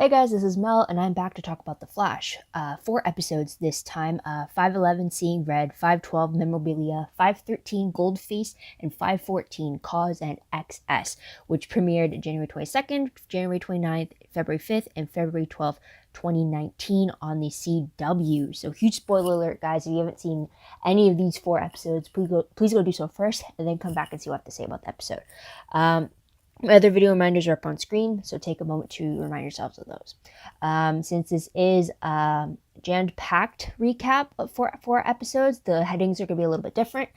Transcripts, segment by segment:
Hey guys, this is Mel, and I'm back to talk about The Flash. 4 episodes this time. 511 Seeing Red, 512 Memorabilia, 513 Goldfaced, and 514 Cause and XS, which premiered January 22nd, January 29th, February 5th, and February 12th, 2019 on the CW. So huge spoiler alert, guys. If you haven't seen any of these 4 episodes, please go do so first, and then come back and see what I have to say about the episode. My other video reminders are up on screen, so take a moment to remind yourselves of those. Since this is a jam-packed recap of four episodes, the headings are going to be a little bit different,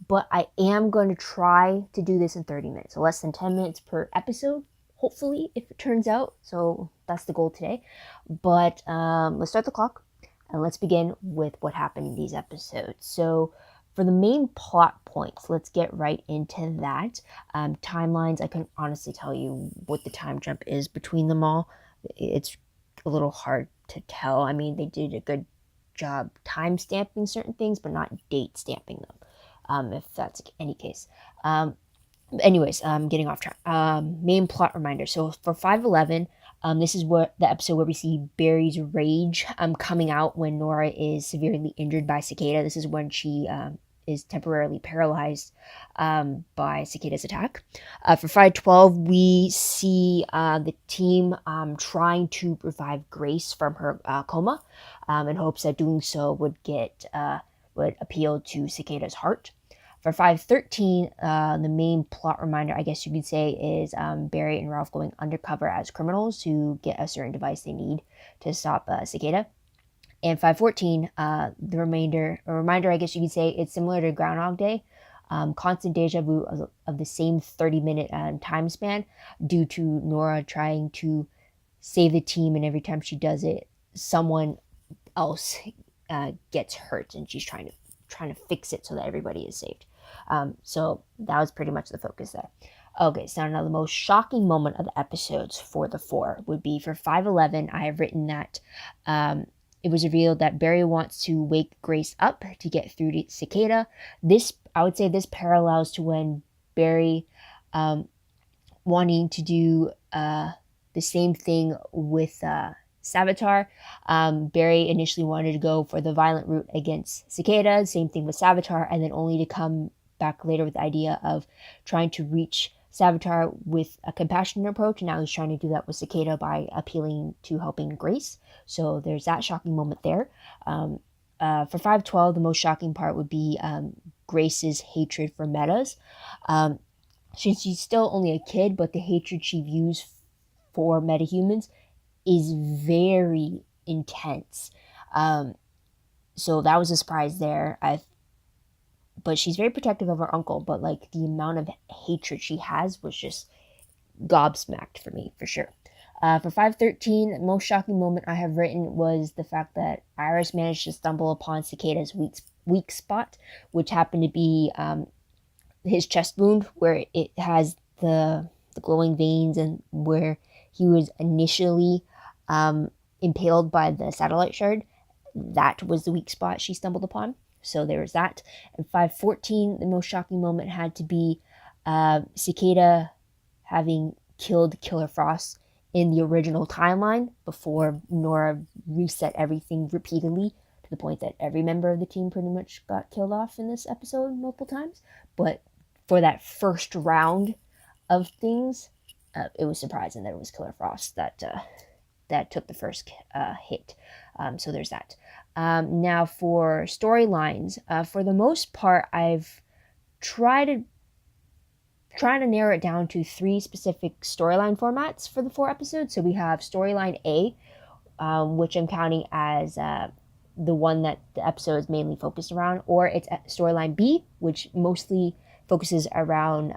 but I am going to try to do this in 30 minutes, so less than 10 minutes per episode, hopefully, if it turns out. So that's the goal today. But let's start the clock, and let's begin with what happened in these episodes. So for the main plot points, let's get right into that. Timelines, I couldn't honestly tell you what the time jump is between them all. It's a little hard to tell. I mean, they did a good job time stamping certain things, but not date stamping them, if that's any case. Anyways, getting off track. Main plot reminder. So for 511, this is what the episode where we see Barry's rage coming out when Nora is severely injured by Cicada. This is when she is temporarily paralyzed by Cicada's attack. For 512, we see the team trying to revive Grace from her coma in hopes that doing so would appeal to Cicada's heart. For 513, the main plot reminder, I guess you could say, is Barry and Ralph going undercover as criminals to get a certain device they need to stop Cicada. And 514, the reminder, I guess you could say, it's similar to Groundhog Day. Constant deja vu of the same 30-minute time span due to Nora trying to save the team, and every time she does it, someone else gets hurt, and she's trying to fix it so that everybody is saved. So that was pretty much the focus there. Okay, so now the most shocking moment of the episodes for the 4 would be for 511. I have written that it was revealed that Barry wants to wake Grace up to get through to Cicada. I would say this parallels to when Barry wanting to do the same thing with Savitar. Barry initially wanted to go for the violent route against Cicada, same thing with Savitar, and then only to come back later with the idea of trying to reach Savitar with a compassionate approach, and now he's trying to do that with Cicada by appealing to helping Grace. So there's that shocking moment there. For 512, the most shocking part would be Grace's hatred for metas. She's still only a kid, but the hatred she views for metahumans is very intense. So that was a surprise there. But she's very protective of her uncle, but like the amount of hatred she has was just gobsmacked for me, for sure. For 513, the most shocking moment I have written was the fact that Iris managed to stumble upon Cicada's weak spot, which happened to be his chest wound, where it has the glowing veins and where he was initially impaled by the satellite shard. That was the weak spot she stumbled upon. So there was that. And 514, the most shocking moment had to be Cicada having killed Killer Frost in the original timeline before Nora reset everything repeatedly to the point that every member of the team pretty much got killed off in this episode multiple times. But for that first round of things, it was surprising that it was Killer Frost that took the first hit. So there's that. Now for storylines, for the most part, I've tried to narrow it down to 3 specific storyline formats for the 4 episodes. So we have storyline A, which I'm counting as the one that the episode is mainly focused around, or it's storyline B, which mostly focuses around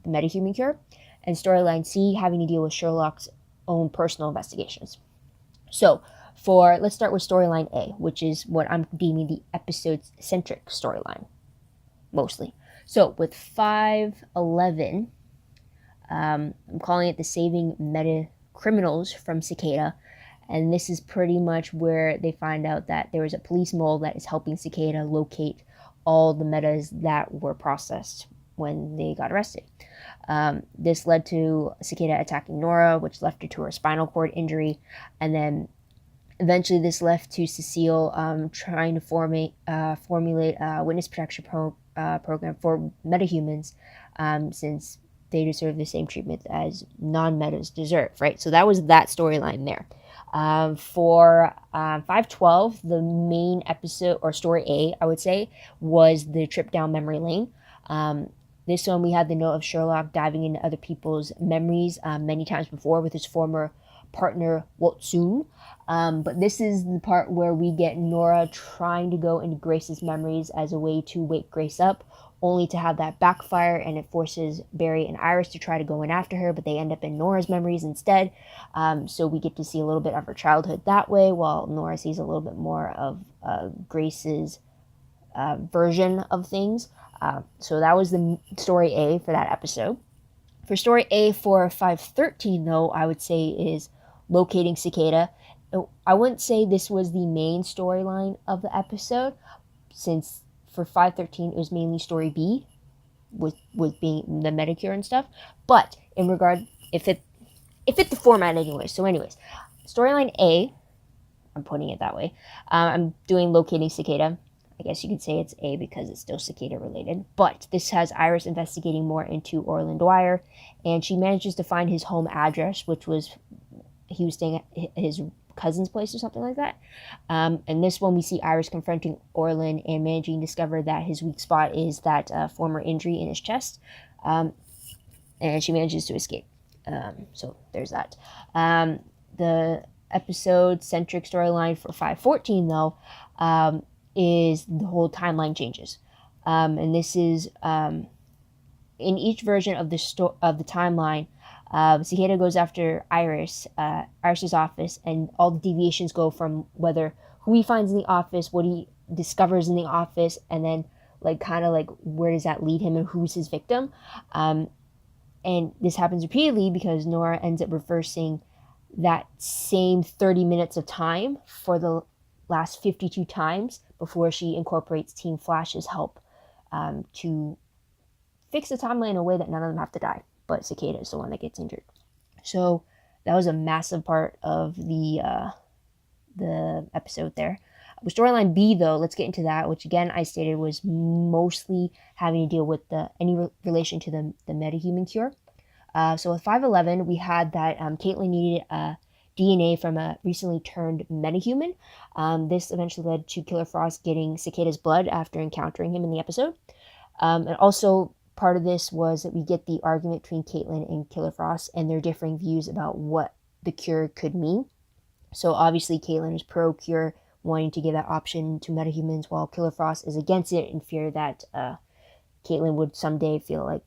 the metahuman cure, and storyline C having to deal with Sherlock's own personal investigations. So let's start with storyline A, which is what I'm deeming the episode's centric storyline, mostly. So with 511, I'm calling it the saving meta criminals from Cicada, and this is pretty much where they find out that there is a police mole that is helping Cicada locate all the metas that were processed when they got arrested. This led to Cicada attacking Nora, which left her to her spinal cord injury, and then eventually this left to Cecile trying to formulate a witness protection program for metahumans, since they deserve the same treatment as non-metas deserve, right? So that was that storyline there. For 512, the main episode, or story A, I would say, was the trip down memory lane. This one, we had the note of Sherlock diving into other people's memories many times before with his former partner, Watson. But this is the part where we get Nora trying to go into Grace's memories as a way to wake Grace up, only to have that backfire, and it forces Barry and Iris to try to go in after her, but they end up in Nora's memories instead. So we get to see a little bit of her childhood that way, while Nora sees a little bit more of Grace's version of things. So that was the story A for that episode. For story A for 513, though, I would say is locating Cicada. I wouldn't say this was the main storyline of the episode, since for 513 it was mainly story B, with being the Medicure and stuff. But in regard, it fit the format anyway. So anyways, storyline A, I'm putting it that way. I'm doing locating Cicada. I guess you could say it's A because it's still Cicada related. But this has Iris investigating more into Orland Dwyer, and she manages to find his home address, which was he was staying at his cousin's place or something like that. And this one, we see Iris confronting Orland and managing to discover that his weak spot is that former injury in his chest. And she manages to escape. So there's that. The episode-centric storyline for 514, though, is the whole timeline changes. And this is in each version of the timeline, Cicada goes after Iris's office, and all the deviations go from whether who he finds in the office, what he discovers in the office, and then kind of where does that lead him and who's his victim. And this happens repeatedly because Nora ends up reversing that same 30 minutes of time for the last 52 times before she incorporates Team Flash's help to fix the timeline in a way that none of them have to die, but Cicada is the one that gets injured. So that was a massive part of the episode there. With storyline B, though, let's get into that, which again I stated was mostly having to deal with any relation to the metahuman cure. So with 511, we had that Caitlin needed DNA from a recently turned metahuman. This eventually led to Killer Frost getting Cicada's blood after encountering him in the episode. And also part of this was that we get the argument between Caitlin and Killer Frost and their differing views about what the cure could mean. So obviously Caitlin is pro-cure, wanting to give that option to metahumans, while Killer Frost is against it in fear that Caitlin would someday feel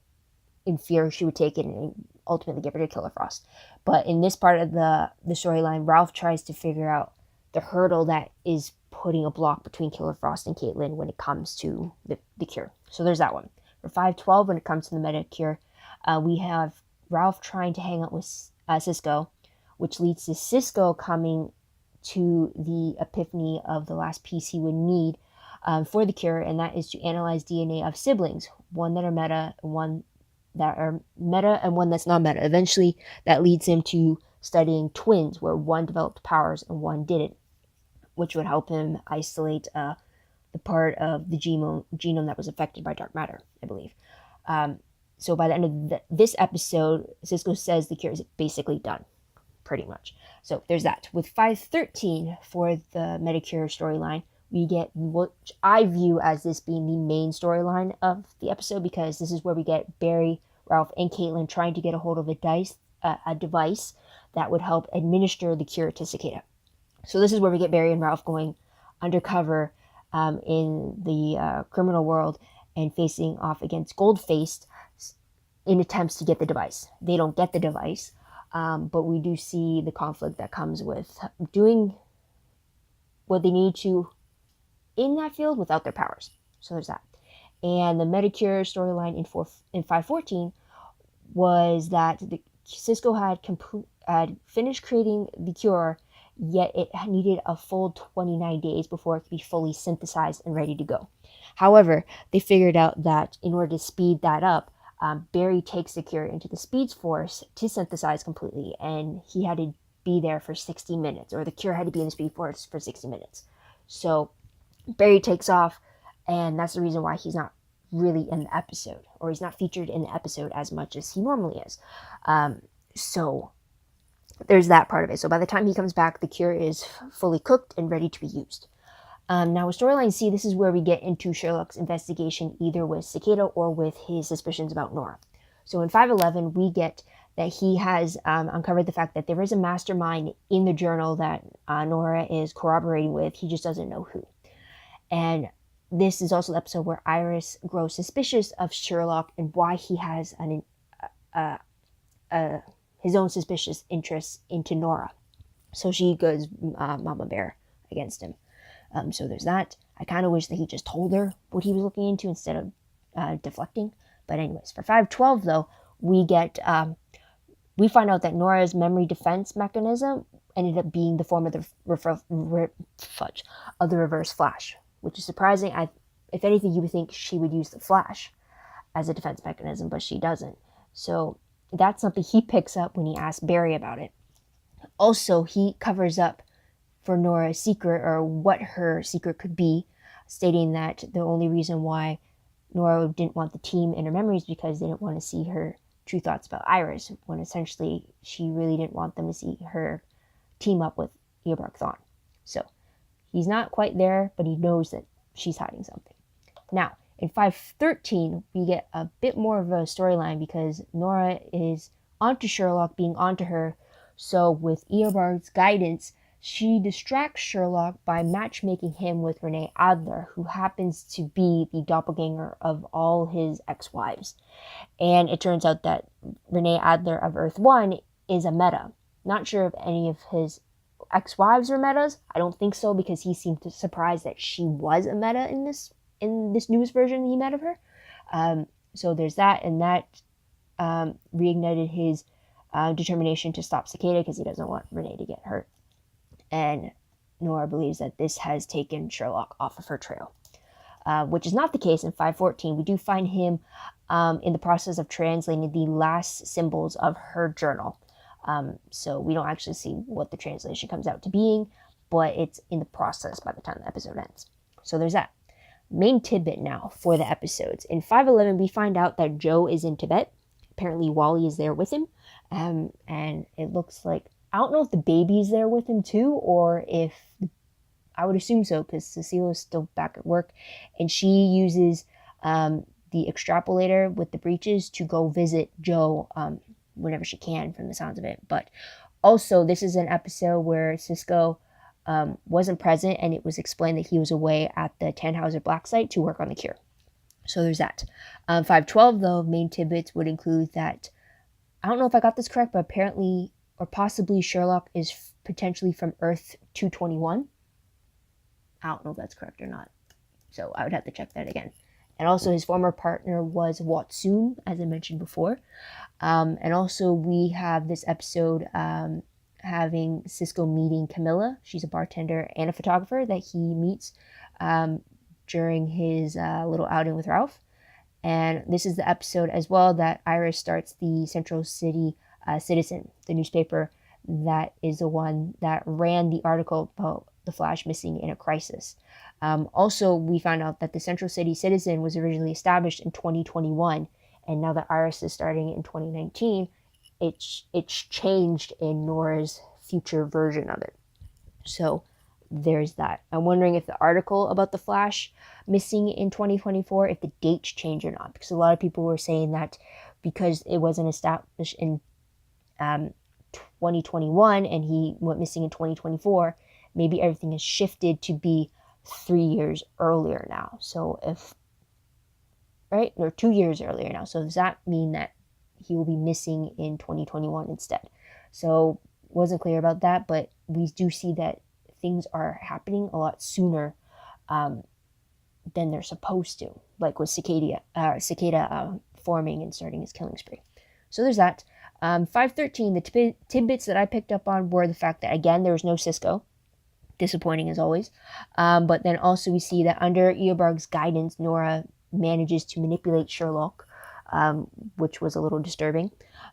in fear she would take it and ultimately get rid of Killer Frost. But in this part of the storyline, Ralph tries to figure out the hurdle that is putting a block between Killer Frost and Caitlin when it comes to the cure. So there's that one. For 512, when it comes to the meta cure, we have Ralph trying to hang out with Cisco, which leads to Cisco coming to the epiphany of the last piece he would need for the cure, and that is to analyze DNA of siblings, one that are meta, one that are meta, and one that's not meta. Eventually, that leads him to studying twins, where one developed powers and one didn't, which would help him isolate the part of the genome that was affected by dark matter, I believe. So by the end of this episode, Cisco says the cure is basically done, pretty much. So there's that. With 513 for the Medicure storyline, we get what I view as this being the main storyline of the episode, because this is where we get Barry, Ralph, and Caitlin trying to get a hold of a device that would help administer the cure to Cicada. So this is where we get Barry and Ralph going undercover in the criminal world and facing off against Goldfaced in attempts to get the device. They don't get the device, but we do see the conflict that comes with doing what they need to in that field without their powers. So there's that. And the Medicure storyline in 514 was that Cisco had finished creating the cure, yet it needed a full 29 days before it could be fully synthesized and ready to go. However, they figured out that in order to speed that up, Barry takes the cure into the Speed Force to synthesize completely, and he had to be there for 60 minutes, or the cure had to be in the Speed Force for 60 minutes. So Barry takes off, and that's the reason why he's not really in the episode, or he's not featured in the episode as much as he normally is. So there's that part of it. So by the time he comes back, the cure is fully cooked and ready to be used. Now with storyline C, this is where we get into Sherlock's investigation, either with Cicada or with his suspicions about Nora. So in 511, we get that he has uncovered the fact that there is a mastermind in the journal that Nora is corroborating with. He just doesn't know who. And this is also the episode where Iris grows suspicious of Sherlock and why he has his own suspicious interests into Nora. So she goes Mama Bear against him. So there's that. I kind of wish that he just told her what he was looking into instead of deflecting. But anyways, for 512 though, we find out that Nora's memory defense mechanism ended up being the form of the reverse flash, which is surprising. If anything, you would think she would use the flash as a defense mechanism, but she doesn't. So that's something he picks up when he asks Barry about it. Also, he covers up for Nora's secret, or what her secret could be, stating that the only reason why Nora didn't want the team in her memories because they didn't want to see her true thoughts about Iris, when essentially she really didn't want them to see her team up with Eobard Thawne. So he's not quite there, but he knows that she's hiding something. Now, in 513, we get a bit more of a storyline because Nora is onto Sherlock being onto her. So with Eobard's guidance, she distracts Sherlock by matchmaking him with Renee Adler, who happens to be the doppelganger of all his ex-wives. And it turns out that Renee Adler of Earth 1 is a meta. Not sure if any of his ex-wives are metas. I don't think so, because he seemed surprised that she was a meta in this newest version he met of her. So there's that, and that reignited his determination to stop Cicada because he doesn't want Renee to get hurt. And Nora believes that this has taken Sherlock off of her trail, which is not the case in 514. We do find him in the process of translating the last symbols of her journal. So we don't actually see what the translation comes out to being, but it's in the process by the time the episode ends. So there's that. Main tidbit now for the episodes. In 511, we find out that Joe is in Tibet. Apparently Wally is there with him. And it looks like, I don't know if the baby's there with him too, or if, I would assume so, because Cecile is still back at work, and she uses the extrapolator with the breaches to go visit Joe whenever she can, from the sounds of it. But also, this is an episode where Cisco wasn't present, and it was explained that he was away at the Tannhauser Black site to work on the cure. So there's that. 512, though, main tidbits would include that, I don't know if I got this correct, but apparently, or possibly, Sherlock is potentially from Earth 221. I don't know if that's correct or not. So I would have to check that again. And also his former partner was Watsoon, as I mentioned before. And also we have this episode having Cisco meeting Camilla. She's a bartender and a photographer that he meets during his little outing with Ralph. And this is the episode as well that Iris starts the Central City Citizen, the newspaper that is the one that ran the article about the Flash missing in a crisis. Also, we found out that the Central City Citizen was originally established in 2021, and now that Iris is starting it in 2019, it's changed in Nora's future version of it. So there's that. I'm wondering if the article about the Flash missing in 2024, if the dates change or not, because a lot of people were saying that because it wasn't established in 2021 and he went missing in 2024, maybe everything has shifted to be 3 years earlier now. So if, right, or 2 years earlier now. So does that mean that he will be missing in 2021 instead? So wasn't clear about that, but we do see that things are happening a lot sooner than they're supposed to, like with Cicada forming and starting his killing spree. So there's that. 513, the tidbits that I picked up on were the fact that, again, there was no Cisco. disappointing as always. But then also we see that under Eobard's guidance, Nora manages to manipulate Sherlock, which was a little disturbing.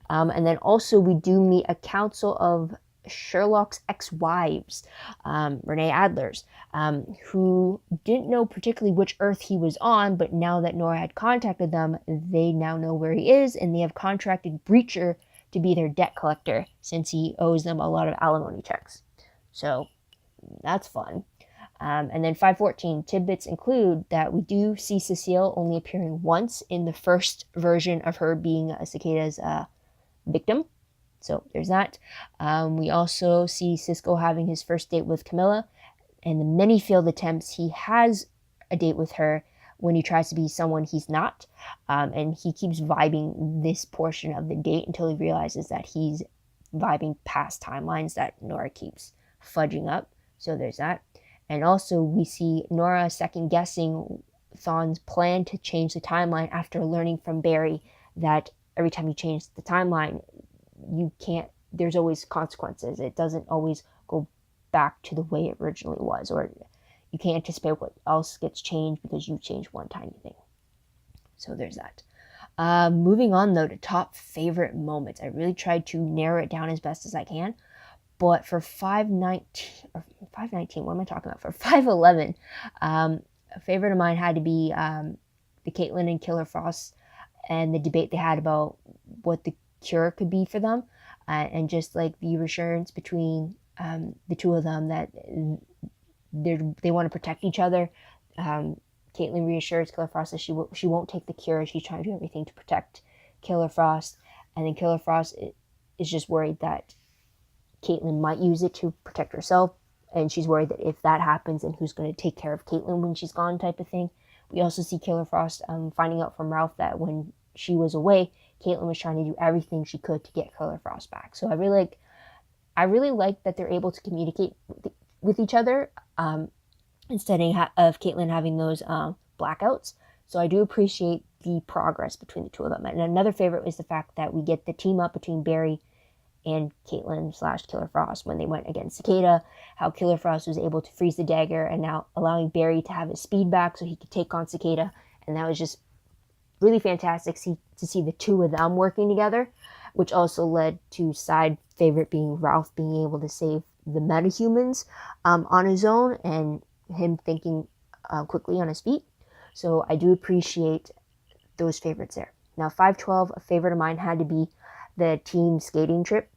And then also we do meet a council of Sherlock's ex-wives, Renee Adler's, who didn't know particularly which Earth he was on, but now that Nora had contacted them, they now know where he is, and they have contracted Breacher to be their debt collector, since he owes them a lot of alimony checks. So that's fun. And then 514 tidbits include that we do see Cecile only appearing once in the first version of her being a Cicada's victim. So there's that. We also see Cisco having his first date with Camilla, and the many failed attempts he has a date with her when he tries to be someone he's not. And he keeps vibing this portion of the date until he realizes that he's vibing past timelines that Nora keeps fudging up. So there's that. And also we see Nora second guessing Thawne's plan to change the timeline after learning from Barry that every time you change the timeline, you can't, there's always consequences. It doesn't always go back to the way it originally was, or you can't anticipate what else gets changed because you changed one tiny thing. So there's that. Moving on though to top favorite moments. I really tried to narrow it down as best as I can. But for 519, what am I talking about? For 511, a favorite of mine had to be the Caitlin and Killer Frost and the debate they had about what the cure could be for them, and just like the reassurance between the two of them that they want to protect each other. Caitlin reassures Killer Frost that she won't take the cure. She's trying to do everything to protect Killer Frost, and then Killer Frost is just worried that Caitlin might use it to protect herself, and she's worried that if that happens, then who's going to take care of Caitlin when she's gone, type of thing. We also see Killer Frost finding out from Ralph that when she was away, Caitlin was trying to do everything she could to get Killer Frost back. So I really like that they're able to communicate with each other instead of Caitlin having those blackouts. So I do appreciate the progress between the two of them. And another favorite was the fact that we get the team up between Barry and Caitlin / Killer Frost when they went against Cicada, how Killer Frost was able to freeze the dagger and now allowing Barry to have his speed back so he could take on Cicada. And that was just really fantastic to see the two of them working together, which also led to side favorite being Ralph being able to save the metahumans on his own and him thinking quickly on his feet. So I do appreciate those favorites there. Now 512, a favorite of mine had to be the team skating trip.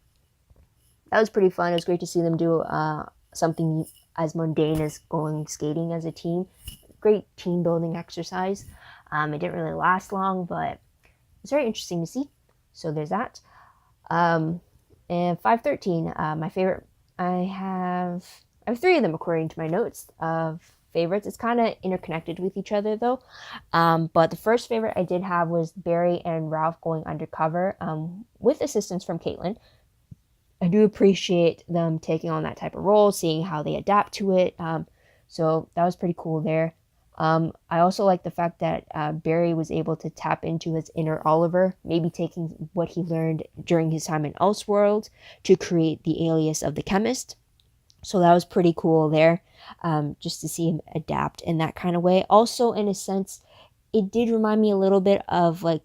That was pretty fun. It was great to see them do something as mundane as going skating as a team. Great team building exercise. It didn't really last long, but it's very interesting to see. So there's that. And 513, my favorite. I have 3 of them according to my notes of favorites. It's kind of interconnected with each other though. But the first favorite I did have was Barry and Ralph going undercover with assistance from Caitlin. I do appreciate them taking on that type of role, seeing how they adapt to it. So that was pretty cool there. I also like the fact that Barry was able to tap into his inner Oliver, maybe taking what he learned during his time in Elseworld to create the alias of the chemist. So that was pretty cool there, just to see him adapt in that kind of way. Also, in a sense, it did remind me a little bit of like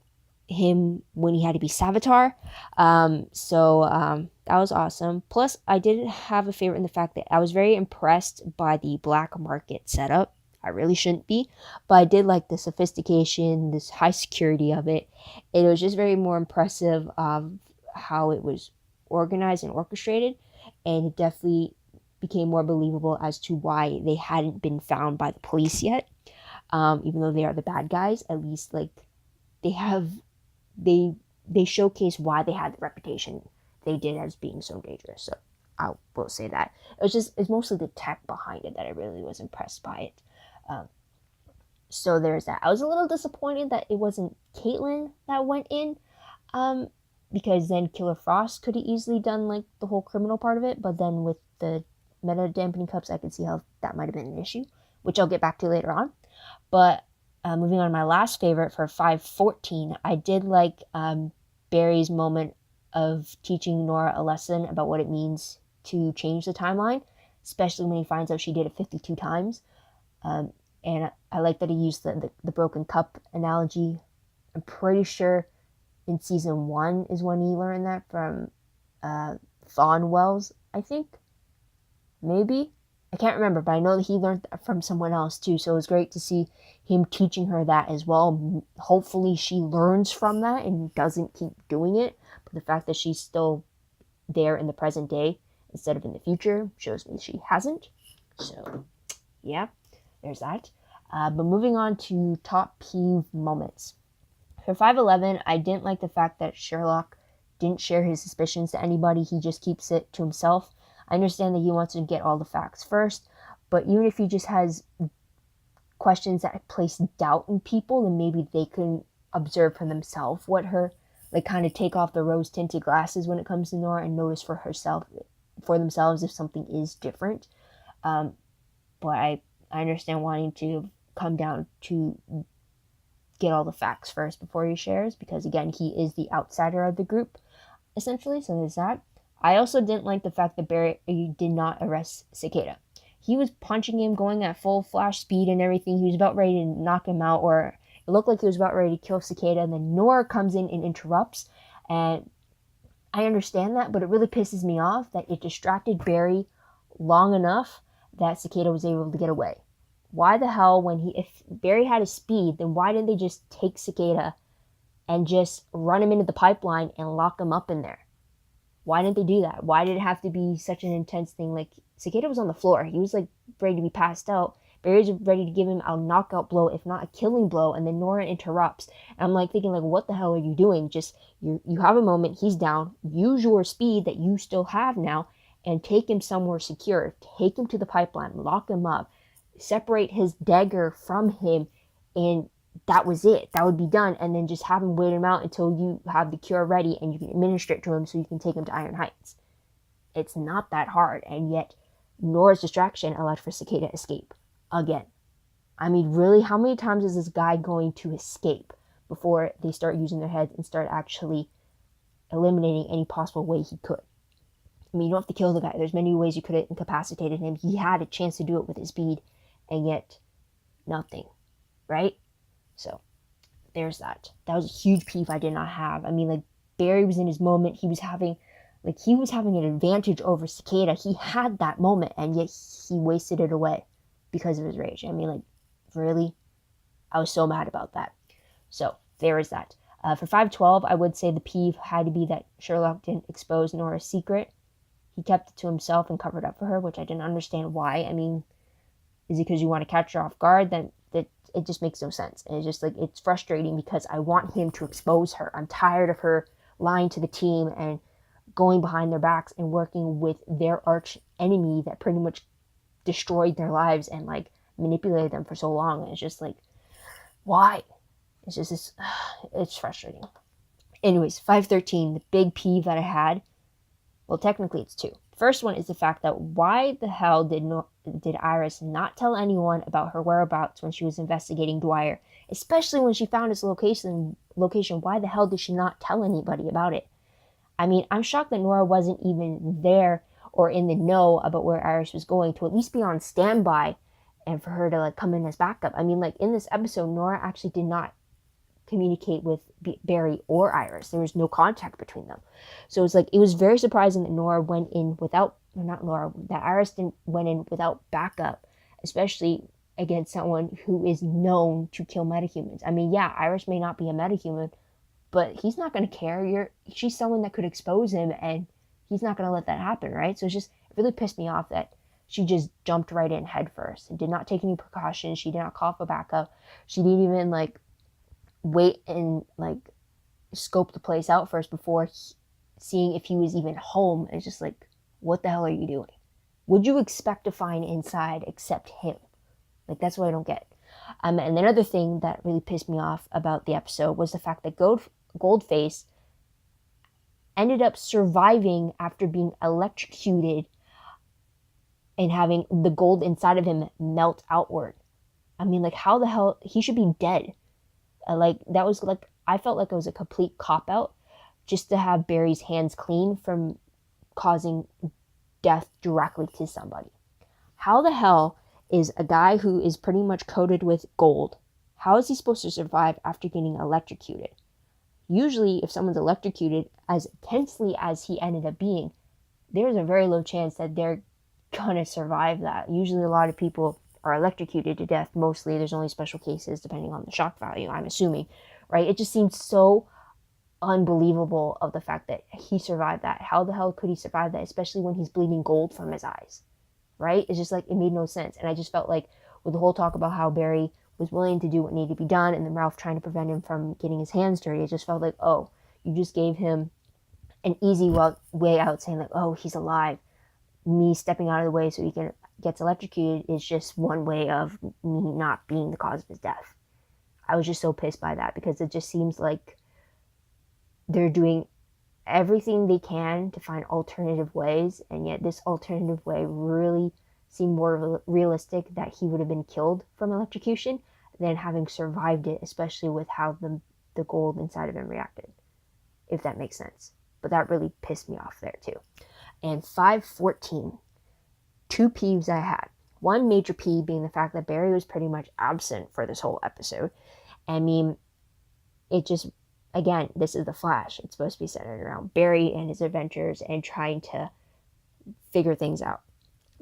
him when he had to be Savitar. That was awesome. Plus, I did have a favorite in the fact that I was very impressed by the black market setup. I really shouldn't be, but I did like the sophistication, this high security of it. It was just very more impressive of how it was organized and orchestrated, and it definitely became more believable as to why they hadn't been found by the police yet. Even though they are the bad guys, at least like they showcase why they had the reputation they did as being so dangerous. So I will say that it's mostly the tech behind it that I really was impressed by it. So there's that. I was a little disappointed that it wasn't Caitlin that went in, because then Killer Frost could have easily done like the whole criminal part of it, but then with the meta dampening cups, I could see how that might have been an issue, which I'll get back to later on. But moving on to my last favorite for 514, I did like Barry's moment of teaching Nora a lesson about what it means to change the timeline, especially when he finds out she did it 52 times. And I like that he used the broken cup analogy. I'm pretty sure in season 1 is when he learned that from Thawne Wells, I think. Maybe. I can't remember, but I know that he learned that from someone else too. So it was great to see him teaching her that as well. Hopefully she learns from that and doesn't keep doing it. But the fact that she's still there in the present day instead of in the future shows me she hasn't. So, yeah, there's that. But moving on to top peeve moments. For 511, I didn't like the fact that Sherlock didn't share his suspicions to anybody. He just keeps it to himself. I understand that he wants to get all the facts first, but even if he just has questions that place doubt in people, then maybe they can observe for themselves what her, like, kind of take off the rose-tinted glasses when it comes to Nora and notice for themselves if something is different. But I understand wanting to come down to get all the facts first before he shares, because again, he is the outsider of the group, essentially, so there's that. I also didn't like the fact that Barry did not arrest Cicada. He was punching him, going at full flash speed and everything. He was about ready to knock him out, or it looked like he was about ready to kill Cicada, and then Nora comes in and interrupts. And I understand that, but it really pisses me off that it distracted Barry long enough that Cicada was able to get away. Why the hell, if Barry had his speed, then why didn't they just take Cicada and just run him into the pipeline and lock him up in there? Why didn't they do that? Why did it have to be such an intense thing? Like, Cicada was on the floor. He was, like, ready to be passed out. Barry was ready to give him a knockout blow, if not a killing blow, and then Nora interrupts. And I'm, like, thinking, like, what the hell are you doing? Just, you have a moment, he's down, use your speed that you still have now, and take him somewhere secure. Take him to the pipeline, lock him up, separate his dagger from him, and that was it. That would be done. And then just have him wait him out until you have the cure ready and you can administer it to him so you can take him to Iron Heights. It's not that hard. And yet, Nora's distraction allowed for Cicada to escape. Again. I mean, really, how many times is this guy going to escape before they start using their heads and start actually eliminating any possible way he could? I mean, you don't have to kill the guy. There's many ways you could have incapacitated him. He had a chance to do it with his speed, and yet, nothing. Right? So, there's that. That was a huge peeve I did not have. I mean, like, Barry was in his moment. He was having an advantage over Cicada. He had that moment, and yet he wasted it away because of his rage. I mean, like, really? I was so mad about that. So, there is that. For 512, I would say the peeve had to be that Sherlock didn't expose Nora's secret. He kept it to himself and covered up for her, which I didn't understand why. I mean, is it because you want to catch her off guard? Then it just makes no sense. And it's just like, it's frustrating because I want him to expose her. I'm tired of her lying to the team and going behind their backs and working with their arch enemy that pretty much destroyed their lives and, like, manipulated them for so long. And it's just like, why? It's just it's frustrating. Anyways, 513, the big peeve that I had, well, technically it's two. First one is the fact that why the hell did Iris not tell anyone about her whereabouts when she was investigating Dwyer? Especially when she found his location, why the hell did she not tell anybody about it? I mean, I'm shocked that Nora wasn't even there or in the know about where Iris was going, to at least be on standby and for her to, like, come in as backup. I mean, like, in this episode, Nora actually did not communicate with Barry or Iris. There was no contact between them. So it's like, it was very surprising that Iris went in without backup, especially against someone who is known to kill metahumans. I mean, yeah, Iris may not be a metahuman, but he's not going to care. She's someone that could expose him, and he's not going to let that happen, right? So it's just, it really pissed me off that she just jumped right in head first and did not take any precautions. She did not call for backup. She didn't even, like, wait and, like, scope the place out first before seeing if he was even home. It's just like, what the hell are you doing? Would you expect to find inside except him? Like, that's what I don't get. And another thing that really pissed me off about the episode was the fact that Goldfaced ended up surviving after being electrocuted and having the gold inside of him melt outward. I mean, like, how the hell? He should be dead. Like, that was, like, I felt like it was a complete cop-out just to have Barry's hands clean from causing death directly to somebody. How the hell is a guy who is pretty much coated with gold, how is he supposed to survive after getting electrocuted? Usually, if someone's electrocuted as intensely as he ended up being, there's a very low chance that they're gonna survive that. Usually a lot of people are electrocuted to death. Mostly there's only special cases depending on the shock value, I'm assuming, right? It just seems so unbelievable of the fact that he survived that. How the hell could he survive that, especially when he's bleeding gold from his eyes, right? It's just like, it made no sense. And I just felt like with the whole talk about how Barry was willing to do what needed to be done and then Ralph trying to prevent him from getting his hands dirty, it just felt like, oh, you just gave him an easy way out, saying like, oh, he's alive. Me stepping out of the way so he gets electrocuted is just one way of me not being the cause of his death. I was just so pissed by that, because it just seems like they're doing everything they can to find alternative ways, and yet this alternative way really seemed more realistic, that he would have been killed from electrocution than having survived it, especially with how the gold inside of him reacted, if that makes sense. But that really pissed me off there too. And 514, two peeves I had. One major peeve being the fact that Barry was pretty much absent for this whole episode. I mean, it just, again, this is the Flash. It's supposed to be centered around Barry and his adventures and trying to figure things out.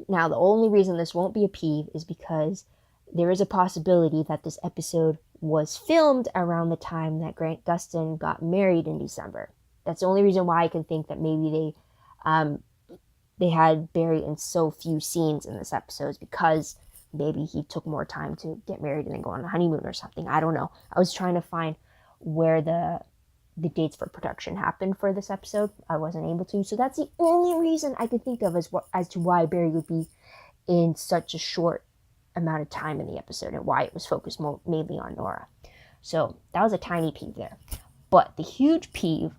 Now, the only reason this won't be a peeve is because there is a possibility that this episode was filmed around the time that Grant Gustin got married in December. That's the only reason why I can think that maybe they had Barry in so few scenes in this episode, because maybe he took more time to get married and then go on a honeymoon or something. I don't know. I was trying to find where the dates for production happened for this episode. I wasn't able to. So that's the only reason I could think of as to why Barry would be in such a short amount of time in the episode, and why it was focused mainly on Nora. So that was a tiny peeve there. But the huge peeve,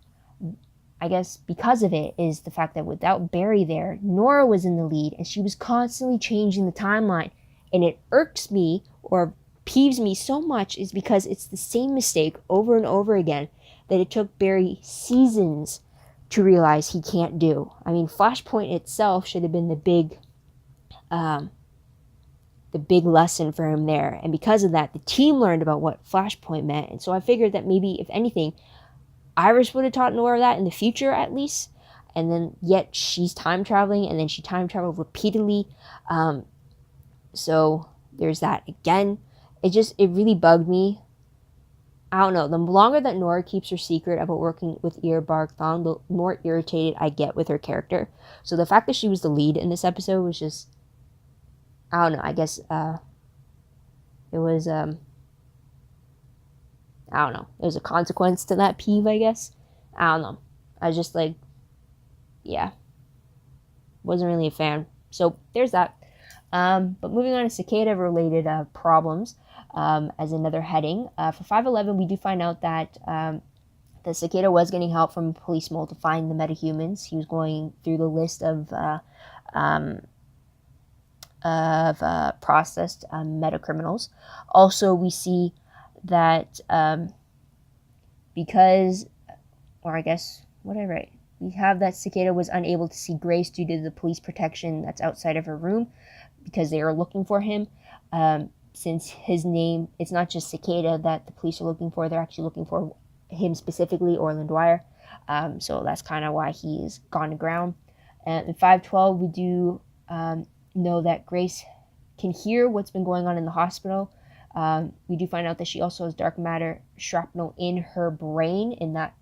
I guess because of it, is the fact that without Barry there, Nora was in the lead and she was constantly changing the timeline. And it irks me, or peeves me so much, is because it's the same mistake over and over again that it took Barry seasons to realize he can't do. I mean, Flashpoint itself should have been the big lesson for him there. And because of that, the team learned about what Flashpoint meant. And so I figured that maybe, if anything, Iris would have taught Nora that in the future, at least. And then, yet she's time traveling, and then she time traveled repeatedly. So there's that again. It really bugged me. I don't know. The longer that Nora keeps her secret about working with Eobard Thawne, the more irritated I get with her character. So the fact that she was the lead in this episode was just, I don't know. I guess it was I don't know. There's a consequence to that peeve, I guess. I don't know. I was just like, yeah. Wasn't really a fan. So there's that. But moving on to cicada-related problems, as another heading. For 511, we do find out that the cicada was getting help from Police Mole to find the metahumans. He was going through the list of processed metacriminals. Also, we see that because, or I guess, what did I write? We have that Cicada was unable to see Grace due to the police protection that's outside of her room, because they are looking for him. Since his name, it's not just Cicada that the police are looking for, they're actually looking for him specifically, Orland Dwyer. So that's kind of why he's gone to ground. And in 512, we do know that Grace can hear what's been going on in the hospital. We do find out that she also has dark matter shrapnel in her brain, in that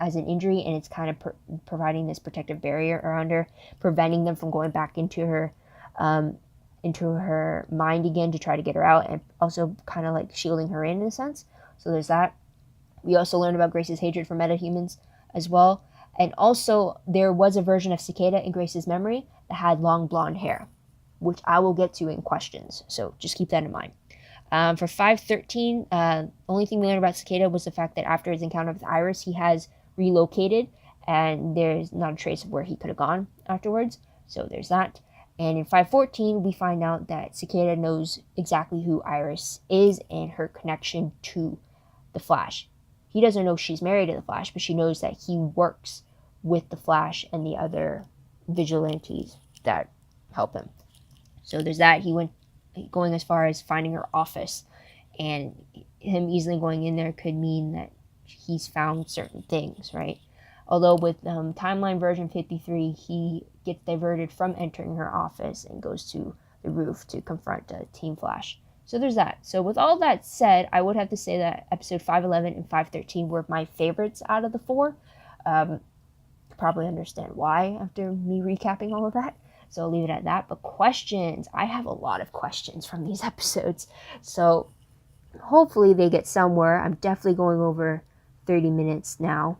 as an injury, and it's kind of providing this protective barrier around her, preventing them from going back into her mind again to try to get her out, and also kind of like shielding her in a sense. So there's that. We also learned about Grace's hatred for metahumans as well. And also, there was a version of Cicada in Grace's memory that had long blonde hair, which I will get to in questions. So just keep that in mind. For 513, only thing we learned about Cicada was the fact that after his encounter with Iris, he has relocated, and there's not a trace of where he could have gone afterwards. So there's that. And in 514, we find out that Cicada knows exactly who Iris is and her connection to the Flash. He doesn't know she's married to the Flash, but she knows that he works with the Flash and the other vigilantes that help him. So there's that. He went going as far as finding her office, and him easily going in there could mean that he's found certain things, right? Although with timeline version 53, he gets diverted from entering her office and goes to the roof to confront Team Flash. So there's that. So with all that said, I would have to say that episode 511 and 513 were my favorites out of the four. Probably understand why after me recapping all of that. So I'll leave it at that. But questions, I have a lot of questions from these episodes. So hopefully they get somewhere. I'm definitely going over 30 minutes now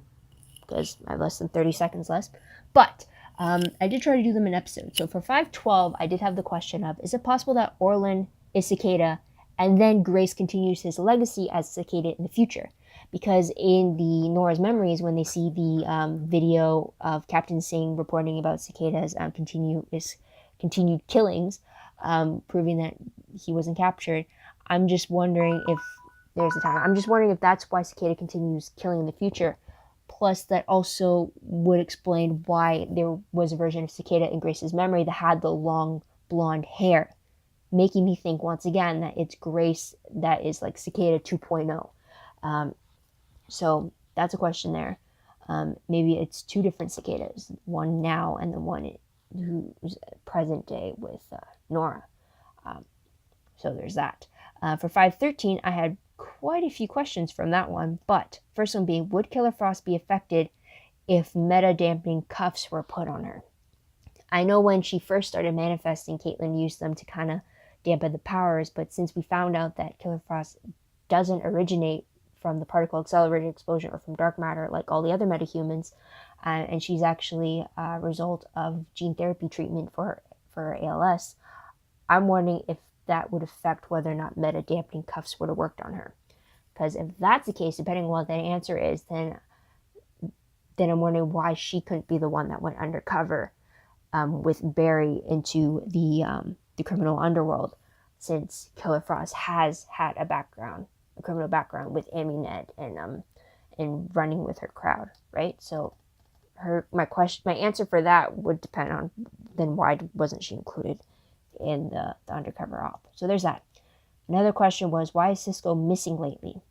because I have less than 30 seconds left. But I did try to do them in episodes. So for 512, I did have the question of, is it possible that Orlin is Cicada and then Grace continues his legacy as Cicada in the future? Because in the Nora's memories, when they see the video of Captain Singh reporting about Cicada's continued killings, proving that he wasn't captured, I'm just wondering if there's a time. I'm just wondering if that's why Cicada continues killing in the future. Plus, that also would explain why there was a version of Cicada in Grace's memory that had the long blonde hair, making me think once again that it's Grace that is like Cicada 2.0. So that's a question there. Maybe it's two different Cicadas, one now and the one who's present day with Nora. So there's that. For 513, I had quite a few questions from that one, but first one being, would Killer Frost be affected if meta-dampening cuffs were put on her? I know when she first started manifesting, Caitlin used them to kind of dampen the powers, but since we found out that Killer Frost doesn't originate from the particle accelerated explosion or from dark matter like all the other metahumans, and she's actually a result of gene therapy treatment for ALS, I'm wondering if that would affect whether or not meta-dampening cuffs would have worked on her. Because if that's the case, depending on what that answer is, then I'm wondering why she couldn't be the one that went undercover with Barry into the criminal underworld, since Killer Frost has had a criminal background with Aminet and running with her crowd, right? So my answer for that would depend on then why wasn't she included in the undercover op. So there's that. Another question was, why is Cisco missing lately?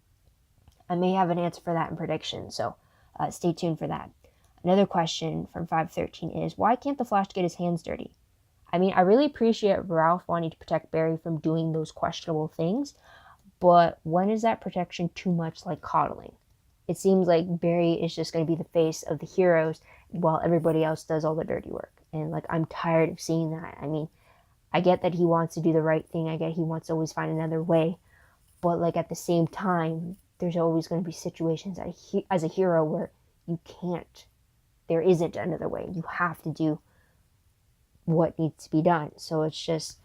I may have an answer for that in prediction, so stay tuned for that. Another question from 513 is, why can't the Flash get his hands dirty? I mean, I really appreciate Ralph wanting to protect Barry from doing those questionable things, but when is that protection too much like coddling? It seems like Barry is just going to be the face of the heroes while everybody else does all the dirty work. And like, I'm tired of seeing that. I mean, I get that he wants to do the right thing. I get he wants to always find another way. But like at the same time, there's always going to be situations as a hero where you can't. There isn't another way. You have to do what needs to be done. So it's just,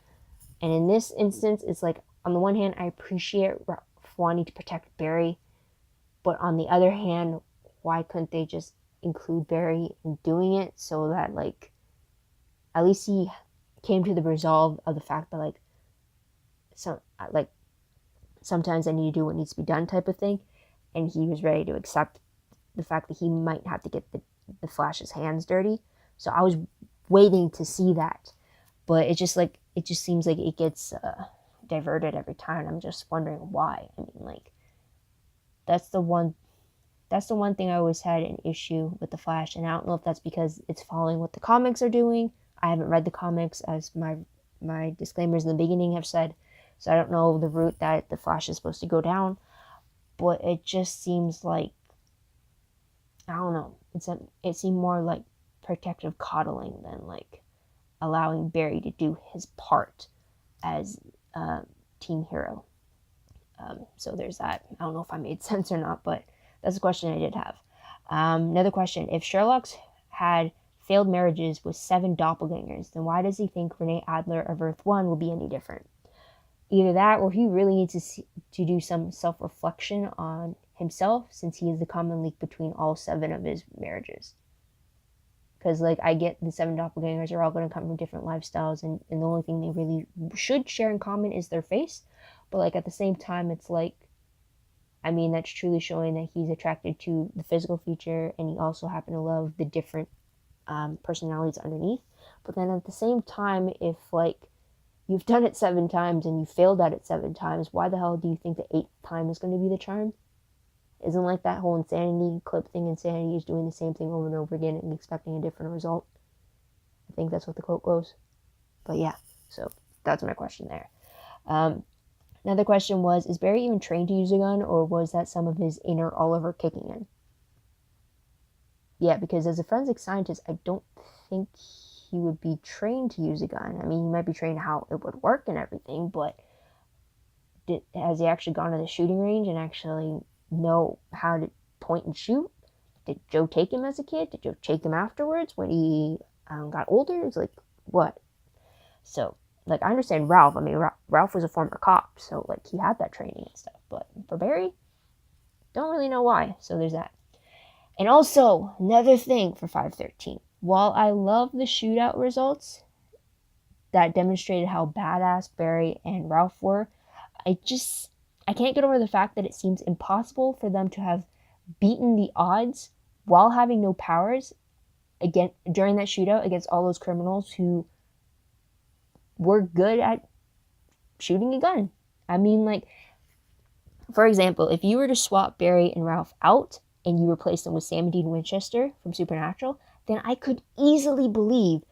and in this instance, it's like, on the one hand, I appreciate wanting to protect Barry. But on the other hand, why couldn't they just include Barry in doing it so that like, at least he came to the resolve of the fact that sometimes I need to do what needs to be done type of thing, and he was ready to accept the fact that he might have to get the Flash's hands dirty. So I was waiting to see that, but it just seems like it gets diverted every time. I'm just wondering why. I mean, like, that's the one thing I always had an issue with the Flash, and I don't know if that's because it's following what the comics are doing. I haven't read the comics, as my disclaimers in the beginning have said, so I don't know the route that the Flash is supposed to go down, but it just seems like, I don't know, it seemed more like protective coddling than like allowing Barry to do his part as a team hero. So there's that. I don't know if I made sense or not, but that's a question I did have. Another question, if Sherlock's had failed marriages with 7 doppelgangers, then why does he think Renee Adler of Earth 1 will be any different? Either that, or he really needs to do some self-reflection on himself, since he is the common link between all 7 of his marriages. Because, like, I get the 7 doppelgangers are all going to come from different lifestyles, and the only thing they really should share in common is their face. But, like, at the same time, it's like, I mean, that's truly showing that he's attracted to the physical feature, and he also happened to love the different personalities underneath. But then at the same time, if, like, You've done it 7 times and you failed at it 7 times. Why the hell do you think the 8th time is going to be the charm? Isn't like that whole insanity clip thing. Insanity is doing the same thing over and over again and expecting a different result. I think that's what the quote goes. But yeah, so that's my question there. Another question was, is Barry even trained to use a gun, or was that some of his inner Oliver kicking in? Yeah, because as a forensic scientist, I don't think he would be trained to use a gun. I mean, he might be trained how it would work and everything, but has he actually gone to the shooting range and actually know how to point and shoot? Did Joe take him as a kid? Did Joe take him afterwards when he got older? It's like, what? So, like, I understand Ralph. I mean, Ralph was a former cop, so, like, he had that training and stuff. But for Barry, don't really know why. So there's that. And also, another thing for 513. While I love the shootout results that demonstrated how badass Barry and Ralph were, I can't get over the fact that it seems impossible for them to have beaten the odds while having no powers again during that shootout against all those criminals who were good at shooting a gun. I mean, like, for example, if you were to swap Barry and Ralph out and you replace them with Sam and Dean Winchester from Supernatural, then I could easily believe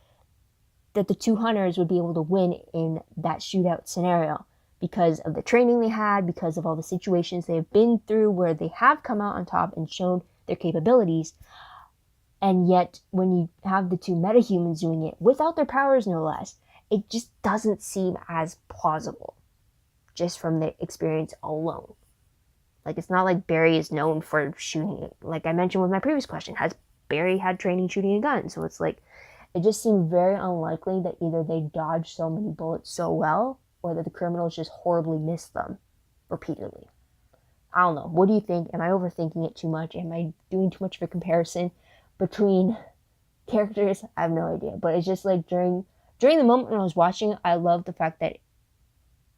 that the two hunters would be able to win in that shootout scenario because of the training they had, because of all the situations they have been through where they have come out on top and shown their capabilities. And yet, when you have the two metahumans doing it without their powers, no less, it just doesn't seem as plausible just from the experience alone. Like, it's not like Barry is known for shooting it. Like I mentioned with my previous question, has Barry had training shooting a gun? So it's like, it just seemed very unlikely that either they dodged so many bullets so well or that the criminals just horribly missed them repeatedly. I don't know. What do you think? Am I overthinking it too much? Am I doing too much of a comparison between characters? I have no idea. But it's just like during the moment when I was watching it, I loved the fact that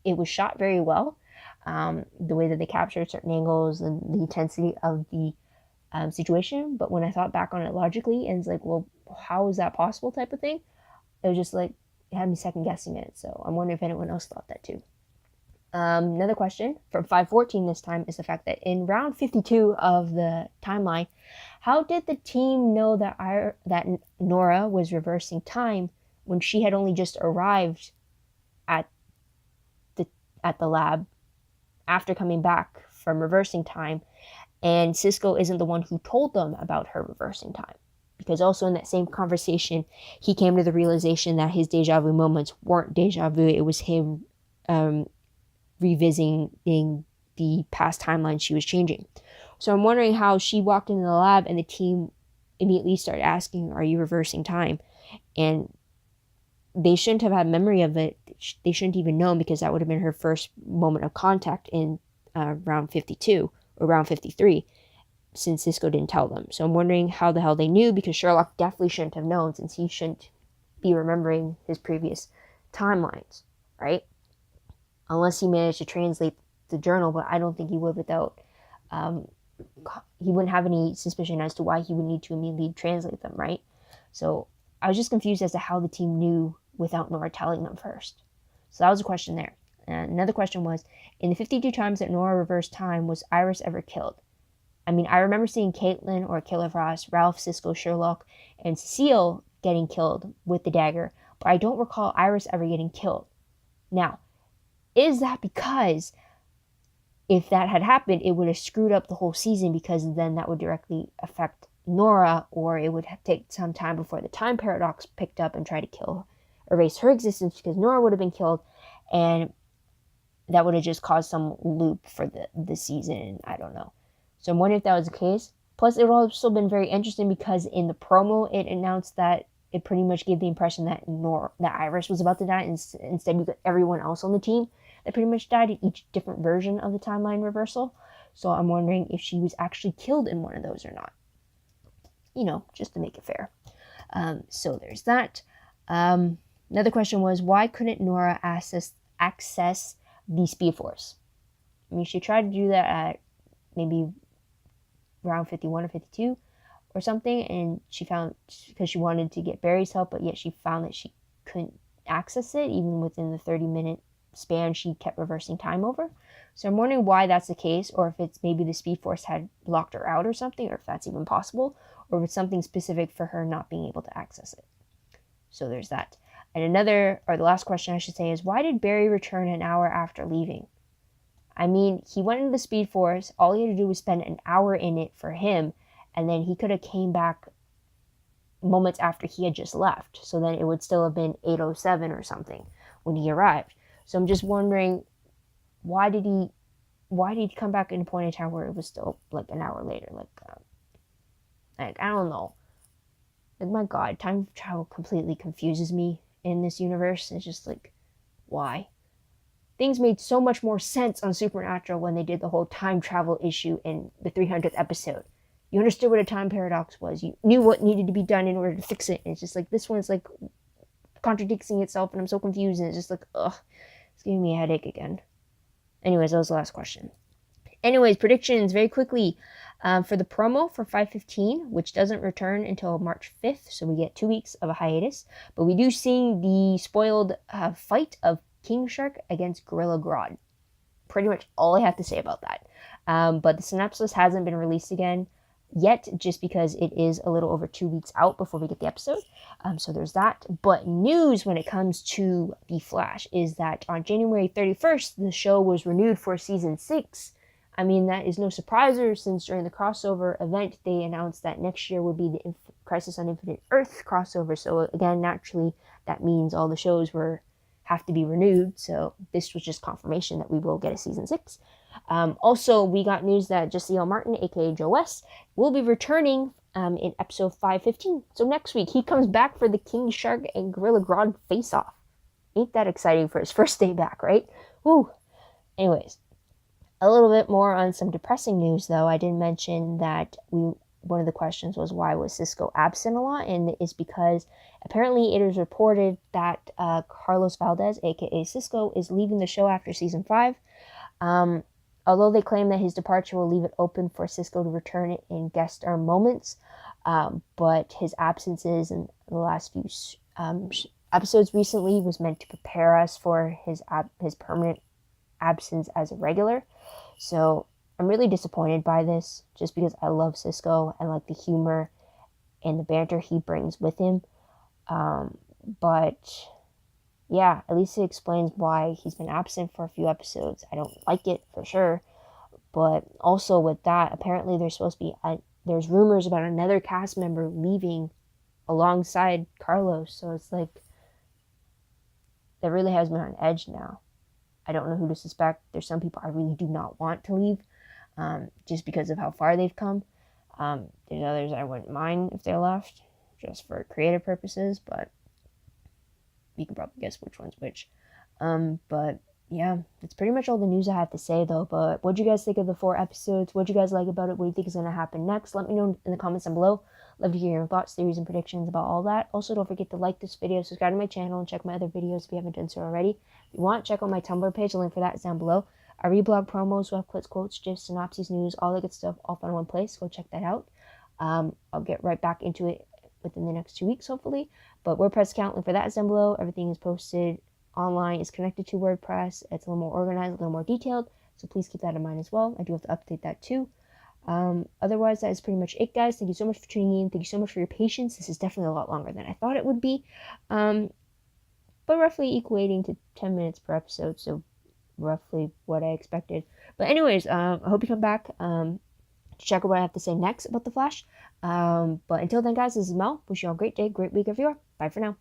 it was shot very well. The way that they captured certain angles and the intensity of the situation. But when I thought back on it logically and it's like, well, how is that possible type of thing? It was just like, it had me second guessing it. So I'm wondering if anyone else thought that too. Another question from 514 this time is the fact that in round 52 of the timeline, how did the team know that Nora was reversing time when she had only just arrived at the lab after coming back from reversing time, and Cisco isn't the one who told them about her reversing time? Because also in that same conversation, he came to the realization that his deja vu moments weren't deja vu. It was him revisiting the past timeline she was changing. So I'm wondering how she walked into the lab and the team immediately started asking, are you reversing time? And they shouldn't have had memory of it. They shouldn't even know, because that would have been her first moment of contact in round 52 or round 53, since Cisco didn't tell them. So I'm wondering how the hell they knew, because Sherlock definitely shouldn't have known, since he shouldn't be remembering his previous timelines, right? Unless he managed to translate the journal, but I don't think he would without, he wouldn't have any suspicion as to why he would need to immediately translate them, right? So I was just confused as to how the team knew without Nora telling them first. So that was a question there. And another question was, in the 52 times that Nora reversed time, was Iris ever killed? I mean, I remember seeing Caitlin or Killer Frost, Ralph, Cisco, Sherlock, and Cecile getting killed with the dagger, but I don't recall Iris ever getting killed. Now, is that because if that had happened, it would have screwed up the whole season, because then that would directly affect Nora, or it would take some time before the time paradox picked up and tried to erase her existence, because Nora would have been killed, and that would have just caused some loop for the season. I don't know. So I'm wondering if that was the case. Plus, it would have also been very interesting because in the promo, it announced that it pretty much gave the impression that Iris was about to die. Instead, you got everyone else on the team that pretty much died in each different version of the timeline reversal. So I'm wondering if she was actually killed in one of those or not. You know, just to make it fair. So there's that. Another question was, why couldn't Nora access the Speed Force? I mean, she tried to do that at maybe round 51 or 52 or something, and she found, because she wanted to get Barry's help, but yet she found that she couldn't access it, even within the 30-minute span she kept reversing time over. So I'm wondering why that's the case, or if it's maybe the Speed Force had locked her out or something, or if that's even possible, or if it's something specific for her not being able to access it. So there's that. And the last question I should say is, why did Barry return an hour after leaving? I mean, he went into the Speed Force, all he had to do was spend an hour in it for him, and then he could have came back moments after he had just left. So then it would still have been 8:07 or something when he arrived. So I'm just wondering, why did he come back in a point in time where it was still like an hour later? Like I don't know. Like, my God, time travel completely confuses me in this universe. It's just like, why? Things made so much more sense on Supernatural when they did the whole time travel issue in the 300th episode. You understood what a time paradox was. You knew what needed to be done in order to fix it. And it's just like, this one's like contradicting itself, and I'm so confused. And it's just like, ugh, it's giving me a headache again. Anyways, that was the last question. Anyways, predictions very quickly. For the promo for 515, which doesn't return until March 5th, so we get 2 weeks of a hiatus. But we do see the spoiled fight of King Shark against Gorilla Grodd. Pretty much all I have to say about that. But the synopsis hasn't been released again yet, just because it is a little over 2 weeks out before we get the episode. So there's that. But news when it comes to The Flash is that on January 31st, the show was renewed for season 6. I mean, that is no surpriser, since during the crossover event, they announced that next year would be the Crisis on Infinite Earth crossover. So again, naturally, that means all the shows have to be renewed. So this was just confirmation that we will get a season 6. Also, we got news that Jesse Martin, aka Joe West, will be returning in episode 515. So next week, he comes back for the King Shark and Gorilla Grodd face-off. Ain't that exciting for his first day back, right? Woo! Anyways, a little bit more on some depressing news, though. I did mention that one of the questions was, why was Cisco absent a lot? And it's because apparently it is reported that Carlos Valdez, aka Cisco, is leaving the show after season 5. Although they claim that his departure will leave it open for Cisco to return in guest star moments, but his absences in the last few episodes recently was meant to prepare us for his permanent absence as a regular. So I'm really disappointed by this, just because I love Cisco and like the humor and the banter he brings with him. But yeah, at least it explains why he's been absent for a few episodes. I don't like it for sure, but also with that, apparently there's supposed to be there's rumors about another cast member leaving alongside Carlos. So it's like, that really has me on edge now. I don't know who to suspect. There's some people I really do not want to leave, just because of how far they've come. There's others I wouldn't mind if they left, just for creative purposes, but you can probably guess which one's which. But yeah, that's pretty much all the news I have to say, though. But what do you guys think of the 4 episodes? What do you guys like about it? What do you think is going to happen next? Let me know in the comments down below. Love to hear your thoughts, theories, and predictions about all that. Also, don't forget to like this video, subscribe to my channel, and check my other videos if you haven't done so already. If you want, check out my Tumblr page. The link for that is down below. I read blog promos, web clips, quotes, gifs, synopses, news, all the good stuff, all found in one place. Go check that out. I'll get right back into it within the next 2 weeks, hopefully. But WordPress account, link for that is down below. Everything is posted online, is connected to WordPress. It's a little more organized, a little more detailed. So please keep that in mind as well. I do have to update that too. Otherwise, that is pretty much it, guys. Thank you so much for tuning in. Thank you so much for your patience. This is definitely a lot longer than I thought it would be. But roughly equating to 10 minutes per episode. So roughly what I expected. But anyways, I hope you come back to check out what I have to say next about The Flash. But until then, guys, this is Mel. Wish you all a great day, great week everywhere. Bye for now.